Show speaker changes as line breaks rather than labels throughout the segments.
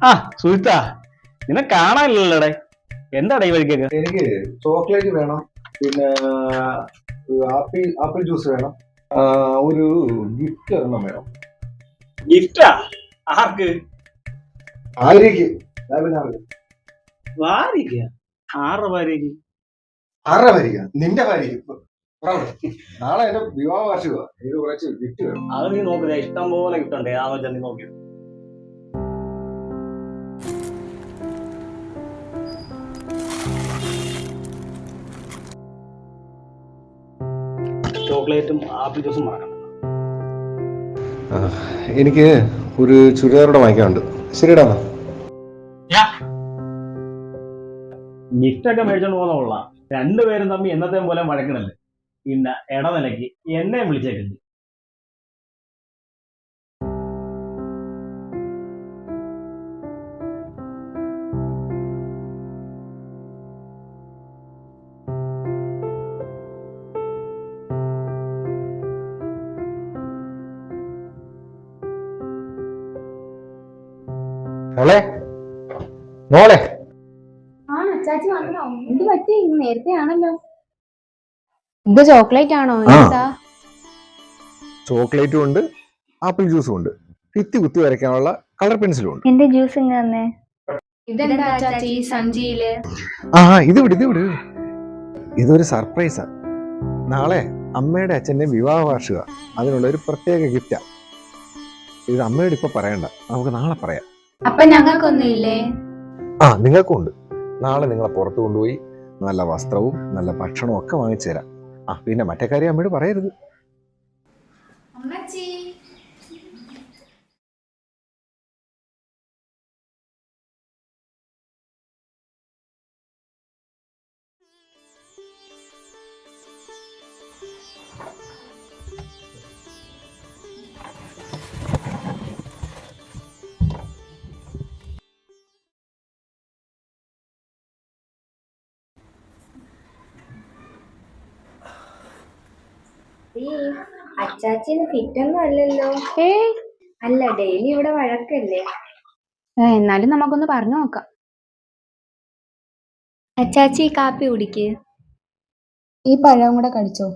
ആ സുഹിത്താ, നിന്നെ കാണാനില്ലല്ലോടെ. എന്താടാ ഈ വഴിക്കൊക്കെ?
എനിക്ക് ചോക്ലേറ്റ് വേണം, പിന്നെ ആപ്പിൾ ആപ്പിൾ ജ്യൂസ് വേണം, ഒരു ഗിഫ്റ്റ് ഒരെണ്ണം വേണം.
ഗിഫ്റ്റാ? ആർക്ക്?
ആര്യക്ക്.
ഭാര്യക്ക്? ആരുടെ ഭാര്യക്ക്?
ആരുടെ ഭാര്യ? നിന്റെ ഭാര്യക്ക്. നാളെ എന്റെ വിവാഹ വാർഷികമാണ്. എനിക്ക് കുറച്ച് ഗിഫ്റ്റ് വേണം.
അത് നീ നോക്കുക, ഇഷ്ടം പോലെ ഗിഫ്റ്റ് ഉണ്ട്. ഏതാന്ന് വെച്ചാൽ നീ നോക്കി. ചോക്ലേറ്റും ആപ്പിൾ ജ്യൂസും മറക്കണം.
എനിക്ക് ഒരു ചുരിദാറോടെ വാങ്ങിക്കാനുണ്ട്. ശരിടാ.
ഗിഫ്റ്റ് ഒക്കെ മേടിച്ചോണ്ട് പോകുന്ന കൊള്ളാം. രണ്ടുപേരും തമ്മിൽ എന്നത്തെ പോലെ വഴക്കണല്ലേ. പിന്നെ ഇടനിലയ്ക്ക് എന്നെ വിളിച്ചേക്കുന്നു.
മോളെ മോളെ
അച്ചാച്ചി വന്നോ? എന്ത് പറ്റി? നേരത്തെ ആണല്ലോ. ഇത് ചോക്ലേറ്റ് ആണോ?
ചോക്ലേറ്റും ഉണ്ട്, ആപ്പിൾ ജ്യൂസും ഉണ്ട്, ഭിത്തി കുത്തി വരയ്ക്കാനുള്ള കളർ പെൻസിലും ഉണ്ട്.
എന്റെ ജ്യൂസ് ഇങ്ങനെ. ഇതെന്താ അച്ചാച്ചി സഞ്ചിയില്?
ഇത് വിട്. ഇതൊരു സർപ്രൈസാ. നാളെ അമ്മയുടെ അച്ഛന്റെ വിവാഹ വാർഷിക, അതിനുള്ള ഒരു പ്രത്യേക ഗിഫ്റ്റാ. ഇത് അമ്മയോട് ഇപ്പൊ പറയണ്ട, നമുക്ക് നാളെ പറയാം.
അപ്പൊ ഞങ്ങൾക്കൊന്നുമില്ലേ?
നിങ്ങൾക്കും ഉണ്ട്. നാളെ നിങ്ങളെ പുറത്തു കൊണ്ടുപോയി നല്ല വസ്ത്രവും നല്ല ഭക്ഷണവും ഒക്കെ വാങ്ങിച്ചു തരാം. പിന്നെ മറ്റേ കാര്യം അമ്മയോട് പറയരുത്.
അച്ചാച്ചിന് ഫിറ്റൊന്നും അല്ലല്ലോ. അല്ല, ഡെയിലി ഇവിടെ വഴക്കല്ലേ. എന്നാലും നമുക്കൊന്ന് പറഞ്ഞു നോക്കാം. അച്ചാച്ചി കാപ്പി കുടിക്ക്. ഈ പഴവും കൂടെ കടിച്ചോ.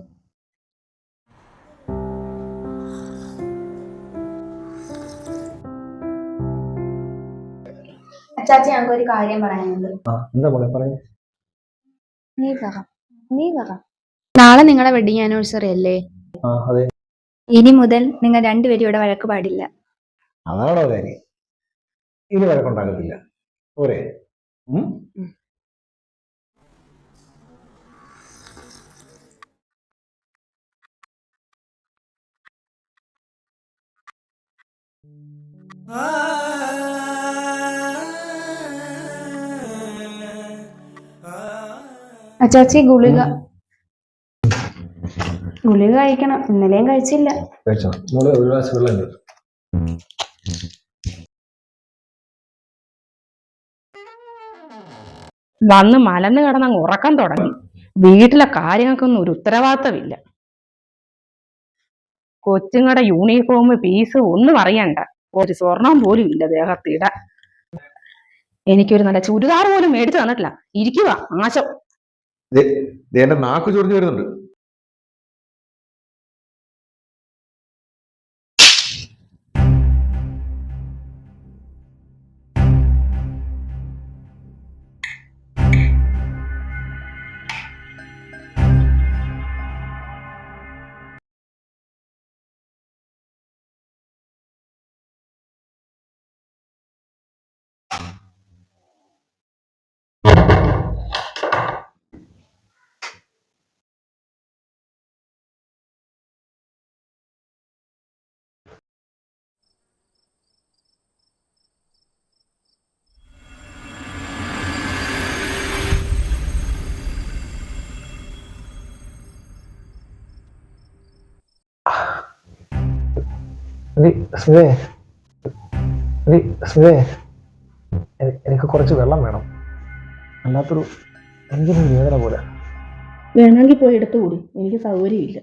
അച്ചാച്ചി ഞങ്ങൾക്ക് ഒരു കാര്യം പറയാനുണ്ട്.
എന്താ മോളെ പറയൂ.
നീ പറ. നാളെ നിങ്ങളുടെ വെഡിങ് ആനിവേഴ്സറി അല്ലേ?
അതെ.
ഇനി മുതൽ നിങ്ങൾ രണ്ടുപേരും ഇവിടെ വഴക്ക് പാടില്ല.
അതാണോ കാര്യം? ഇനി വഴക്കുണ്ടാകത്തില്ല. പോരെ?
അച്ചാച്ചി ഗുളിക കഴിക്കണം. ഇന്നലെയും കഴിച്ചില്ല.
മോളെ ഒരു ഗ്ലാസ് വെള്ളം.
വന്ന് മലന്ന് കിടന്നങ്ങ് ഉറക്കം തുടങ്ങി. വീട്ടിലെ കാര്യങ്ങൾക്കൊന്നും ഒരു ഉത്തരവാദിത്തമില്ല. കൊച്ചുങ്ങളുടെ യൂണിഫോം, ഫീസ് ഒന്നും അറിയണ്ട. ഒരു സ്വർണം പോലും ഇല്ല ദേഹത്തിട. എനിക്കൊരു നല്ല ചുരിദാർ പോലും മേടിച്ചു തന്നിട്ടില്ല. ഇരിക്കുക ആശം.
എന്റെ നാക്ക് ചൊറിഞ്ഞു വരുന്നുണ്ട്. എനിക്ക് കുറച്ച് വെള്ളം വേണം. അല്ലാത്തൊരു എന്തിനും വേദന പോലെ.
വേണമെങ്കിൽ പോയി എടുത്തുകൂടി. എനിക്ക് സൗകര്യമില്ല.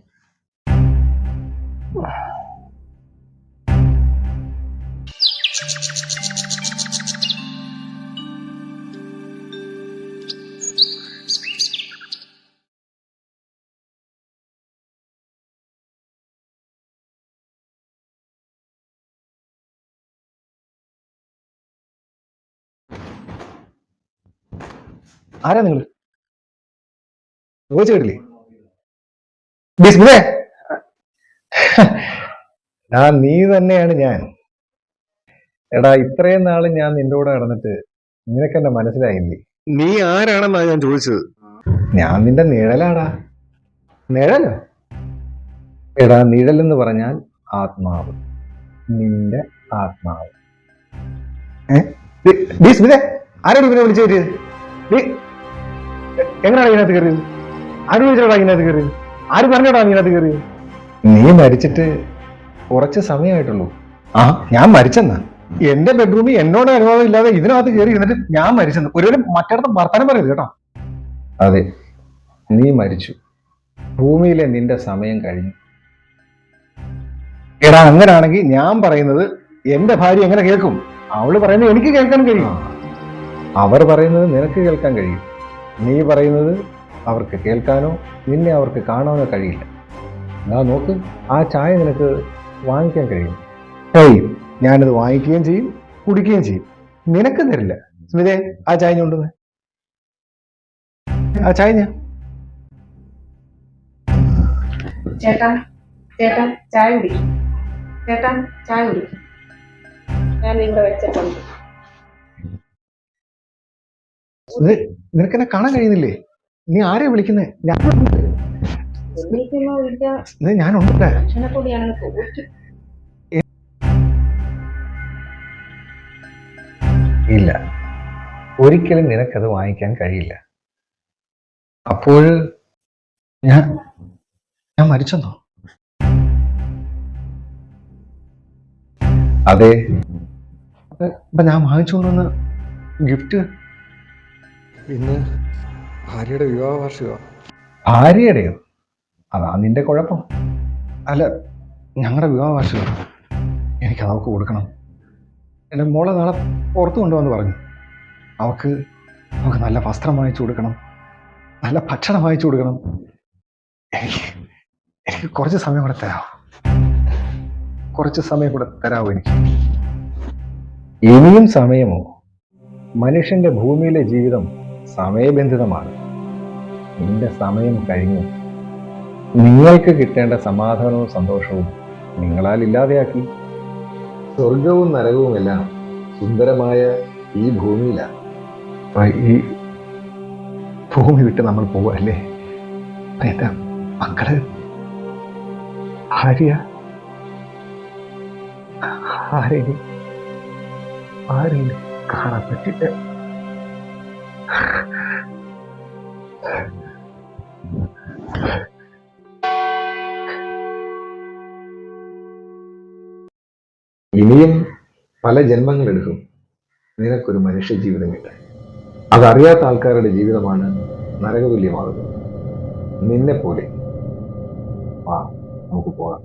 ആരാ നിങ്ങൾ? ചോദിച്ചു കേട്ടില്ലേ? ബിസ്മിലേ, നീ തന്നെയാണ് ഞാൻ. എടാ, ഇത്രയും നാള് ഞാൻ നിന്റെ കൂടെ നടന്നിട്ട് നിനക്കെന്നെ മനസ്സിലായില്ലേ? നീ ആരാണെന്നാ ഞാൻ ചോദിച്ചത്. ഞാൻ നിന്റെ നിഴലാടാ. നിഴലോ? എടാ, നിഴലെന്ന് പറഞ്ഞാൽ ആത്മാവ്, നിന്റെ ആത്മാവ്. ബിസ്മിലേ, ആരോട് ഇവനെ വിളിച്ചു കയറിയത്? എങ്ങനെയാണ് ഇതിനകത്ത് കയറിയത്? ആര് വിളിച്ചോടാ ഇതിനകത്ത് കയറിയത്? ആര് പറഞ്ഞോടാ ഇതിനകത്ത് കയറിയത്? നീ മരിച്ചിട്ട് കുറച്ച് സമയമായിട്ടുള്ളൂ. ആ, ഞാൻ മരിച്ചെന്നാ? എന്റെ ബെഡ്റൂമിൽ എന്നോട് അനുവാദം ഇല്ലാതെ ഇതിനകത്ത് കയറി ഇരുന്നിട്ട് ഞാൻ മരിച്ചെന്ന് ഒരുവരും മറ്റിടത്ത് വർത്തമാനം പറയരുത് കേട്ടോ. അതെ, നീ മരിച്ചു. ഭൂമിയിലെ നിന്റെ സമയം കഴിഞ്ഞു. എടാ, അങ്ങനാണെങ്കിൽ ഞാൻ പറയുന്നത് എന്റെ ഭാര്യ എങ്ങനെ കേൾക്കും? അവള് പറയുന്നത് എനിക്ക് കേൾക്കാൻ കഴിയും. അവർ പറയുന്നത് നിനക്ക് കേൾക്കാൻ കഴിയും. നീ പറയുന്നത് അവർക്ക് കേൾക്കാനോ നിന്നെ അവർക്ക് കാണാനോ കഴിയില്ല. നോക്ക്, ആ ചായ നിനക്ക് വാങ്ങിക്കാൻ കഴിയും. ഞാനത് വാങ്ങിക്കുകയും ചെയ്യും, കുടിക്കുകയും ചെയ്യും. നിനക്ക് തരില്ല. സ്മിതേ, ആ ചായ കൊണ്ടുവന്ന്. ആ ചായ ഞാൻ
ചേട്ടാ ചേട്ടാ ചായ കുടിക്കും. ചേട്ടാ ചായ കുടിക്കും. ഞാൻ ഇവിടെ വെച്ചിട്ടുണ്ട്.
നിനക്കെന്നെ കാണാൻ കഴിയുന്നില്ലേ? നീ ആരെയാ വിളിക്കുന്നേ? ഞാനുണ്ട്. ഇല്ല, ഒരിക്കലും നിനക്കത് വാങ്ങിക്കാൻ കഴിയില്ല. അപ്പോൾ ഞാൻ മരിച്ചെന്നോ? അതെ, അപ്പൊ ഞാൻ വാങ്ങിച്ചുകൊണ്ടുവന്ന ഗിഫ്റ്റ് ഇന്ന് ഭാര്യയുടെ വിവാഹ വാർഷികം. ഭാര്യയുടെയോ? അതാ നിന്റെ കുഴപ്പം. അല്ല, ഞങ്ങളുടെ വിവാഹ വാർഷികം. എനിക്കത് അവൾക്ക് കൊടുക്കണം. എൻ്റെ മോളെ നാളെ പുറത്തു കൊണ്ടുവന്ന് പറഞ്ഞു. അവൾക്ക് നല്ല വസ്ത്രം വാങ്ങിച്ചു കൊടുക്കണം, നല്ല ഭക്ഷണം വാങ്ങിച്ചു കൊടുക്കണം. എനിക്ക് കുറച്ച് സമയം കൂടെ തരാമോ? കുറച്ച് സമയം കൂടെ തരാമോ എനിക്ക്? ഇനിയും സമയമോ? മനുഷ്യന്റെ ഭൂമിയിലെ ജീവിതം സമയബന്ധിതമാണ്. നിന്റെ സമയം കഴിഞ്ഞു. നിങ്ങൾക്ക് കിട്ടേണ്ട സമാധാനവും സന്തോഷവും നിങ്ങളാൽ ഇല്ലാതെയാക്കി. സ്വർഗവും നരകവും എല്ലാം സുന്ദരമായ ഈ ഭൂമിയിലാണ്. ഈ ഭൂമി വിട്ട് നമ്മൾ പോവല്ലേ? എന്റെ മക്കള്, ഭാര്യ, ആരെയും കാണാൻ പറ്റില്ല. ഇനിയും പല ജന്മങ്ങളെടുക്കും നിനക്കൊരു മനുഷ്യ ജീവിതം കിട്ടാൻ. അതറിയാത്ത ആൾക്കാരുടെ ജീവിതമാണ് നരകതുല്യമാകുന്നത്. നിന്നെ പോലെ. നമുക്ക് പോകാം.